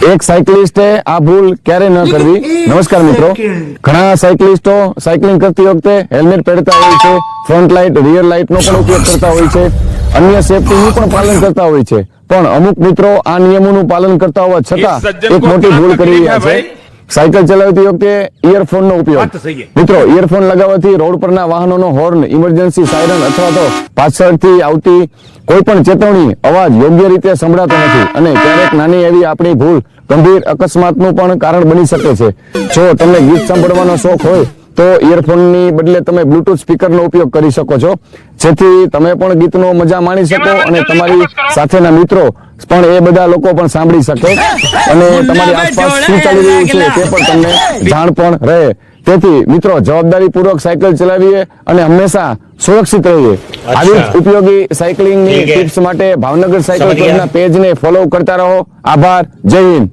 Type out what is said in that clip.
એક સાયકલિસ્ટે આ ભૂલ ક્યારે ન કરવી। નમસ્કાર મિત્રો, ઘણા સાયકલિસ્ટો સાયકલિંગ કરતી વખતે હેલ્મેટ પહેરતા હોય છે, ફ્રન્ટ લાઇટ રિયર લાઇટ નો પણ ઉપયોગ કરતા હોય છે, અન્ય સેફટીનું પણ પાલન કરતા હોય છે, પણ અમુક મિત્રો આ નિયમોનું પાલન કરતા હોવા છતાં એક મોટી ભૂલ કરી રહ્યા છે। સાયકલ ચલાવતી વખતે ઇયરફોન નો ઉપયોગ। મિત્રો, ઇયરફોન લગાવવાથી રોડ પરના વાહનોનો હોર્ન, ઇમરજન્સી સાયરન અથવા તો પાછળથી આવતી કોઈ પણ ચેતવણી અવાજ યોગ્ય રીતે સંભળાતો નથી અને ક્યારેક નાની એવી આપણી ભૂલ ગંભીર અકસ્માતનું પણ કારણ બની શકે છે। જો તમને ગીત સાંભળવાનો શોખ હોય તો ઇયરફોનની બદલે તમે બ્લૂટૂથ સ્પીકરનો ઉપયોગ કરી શકો છો, જેથી તમે પણ ગીતનો મજા માણી શકો અને તમારી સાથેના મિત્રો પણ એ બધા લોકો પણ સાંભળી શકે અને તમારી આસપાસ શું ચાલી રહ્યું છે તે પણ તમને જાણ પણ રહે। તેથી મિત્રો, જવાબદારીપૂર્વક સાયકલ ચલાવીએ અને હંમેશા સુરક્ષિત રહીએ। આવી ઉપયોગી સાયકલિંગની ટિપ્સ માટે ભાવનગર સાયકલ ક્લબના પેજને ફોલો કરતા રહો। આભાર, જય હિન્દ।